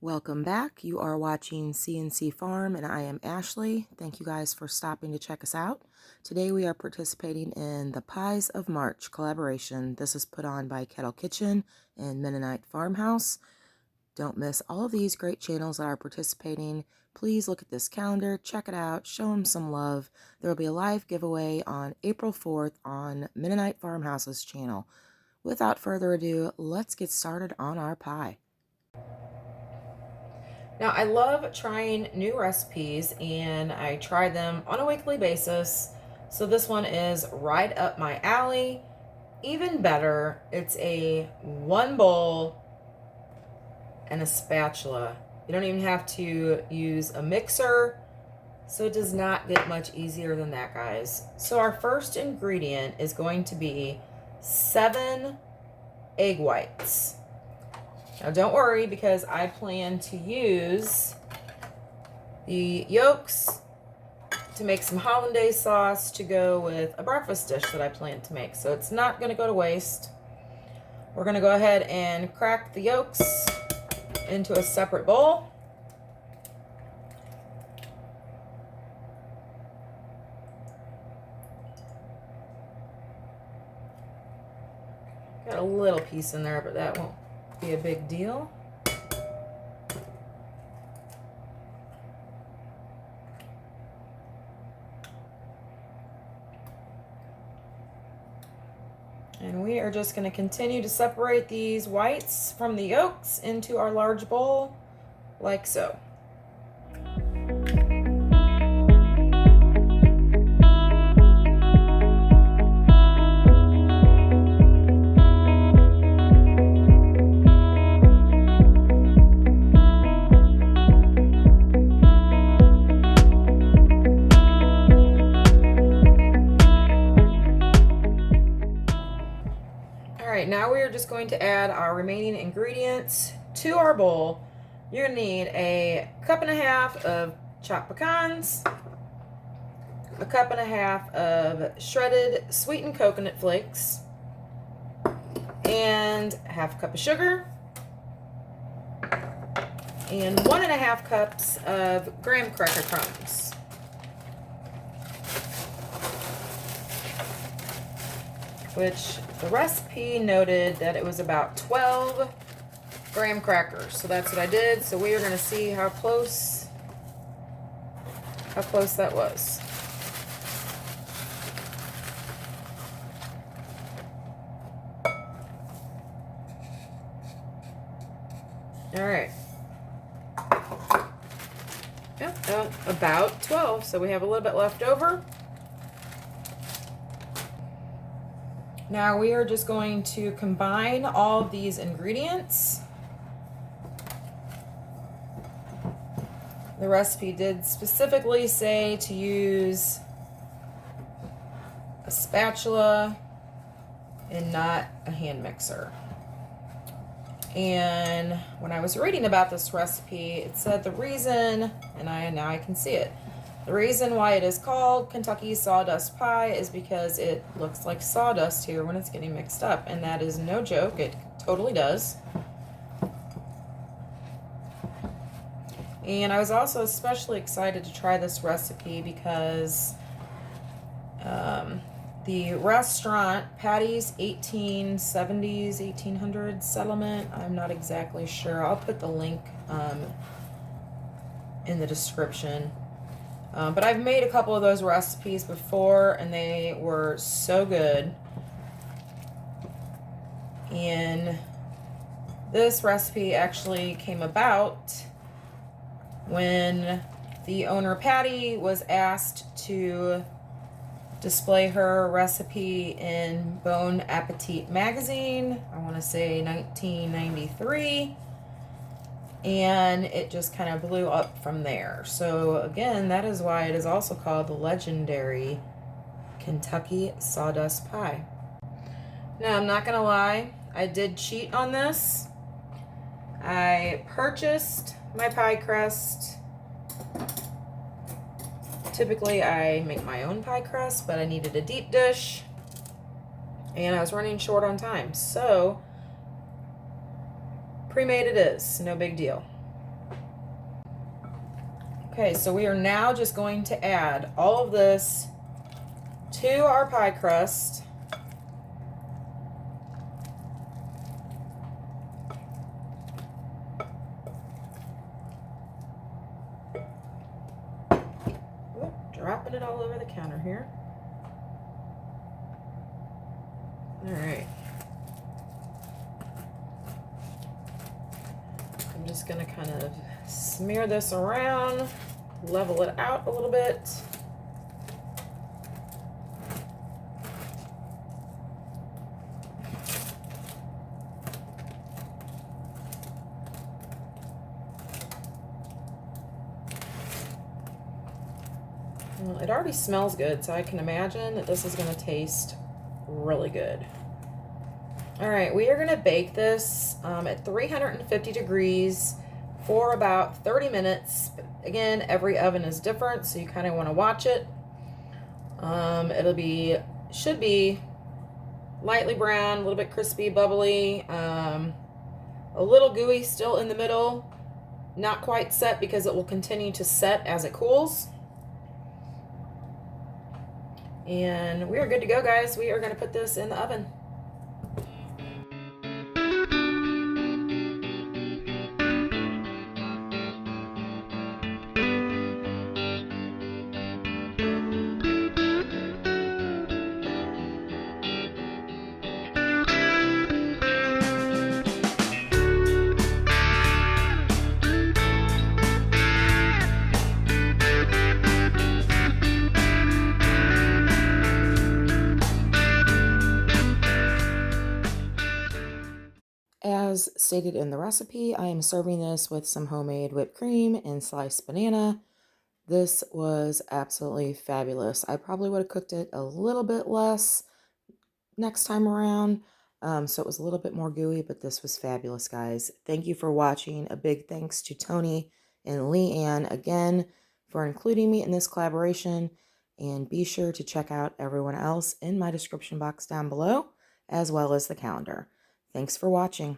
Welcome back. You are watching CNC Farm and I am Ashley. Thank you guys for stopping to check us out. Today we are participating in the Pies of March collaboration. This is put on by Kettle Kitchen and Mennonite Farmhouse. Don't miss all of these great channels that are participating. Please look at this calendar, check it out, show them some love. There will be a live giveaway on April 4th on Mennonite Farmhouse's channel. Without further ado, let's get started on our pie. Now, I love trying new recipes, and I try them on a weekly basis. So this one is right up my alley. Even better, it's a one bowl and a spatula. You don't even have to use a mixer, so it does not get much easier than that, guys. So our first ingredient is going to be 7 egg whites. Now don't worry, because I plan to use the yolks to make some hollandaise sauce to go with a breakfast dish that I plan to make. So it's not going to go to waste. We're going to go ahead and crack the yolks into a separate bowl. Got a little piece in there, but that won't be a big deal. And we are just going to continue to separate these whites from the yolks into our large bowl, like so. Now we are just going to add our remaining ingredients to our bowl. You're going to need a 1.5 cups of chopped pecans, a 1.5 cups of shredded sweetened coconut flakes, and 1/2 cup of sugar, and 1.5 cups of graham cracker crumbs. Which the recipe noted that it was about 12 graham crackers. So that's what I did. So we are going to see how close that was. All right. Yep, about 12. So we have a little bit left over. Now we are just going to combine all of these ingredients. The recipe did specifically say to use a spatula and not a hand mixer. And when I was reading about this recipe, it said the reason, and now I can see it, the reason why it is called Kentucky Sawdust Pie is because it looks like sawdust here when it's getting mixed up. And that is no joke. It totally does. And I was also especially excited to try this recipe because the restaurant, Patty's 1870s, 1800s settlement, I'm not exactly sure. I'll put the link in the description. But I've made a couple of those recipes before, and they were so good. And this recipe actually came about when the owner, Patty, was asked to display her recipe in Bon Appetit magazine, I want to say 1993. And it just kind of blew up from there. So again, that is why it is also called the legendary Kentucky Sawdust Pie. Now, I'm not gonna lie, I did cheat on this. I purchased my pie crust. Typically I make my own pie crust, but I needed a deep dish and I was running short on time, so pre-made it is, no big deal. Okay, so we are now just going to add all of this to our pie crust. Oop, dropping it all over the counter here. All right. I'm just gonna kind of smear this around, level it out a little bit. Well, it already smells good, so I can imagine that this is gonna taste really good. All right, we are gonna bake this at 350 degrees for about 30 minutes. But again, every oven is different, so you kind of want to watch it. Should be lightly brown, a little bit crispy, bubbly, a little gooey still in the middle, not quite set because it will continue to set as it cools. And we are good to go, guys. We are going to put this in the oven. As stated in the recipe, I am serving this with some homemade whipped cream and sliced banana. This was absolutely fabulous. I probably would have cooked it a little bit less next time around, so it was a little bit more gooey, but this was fabulous, guys. Thank you for watching. A big thanks to Tony and LeAnne again for including me in this collaboration, and be sure to check out everyone else in my description box down below, as well as the calendar. Thanks for watching.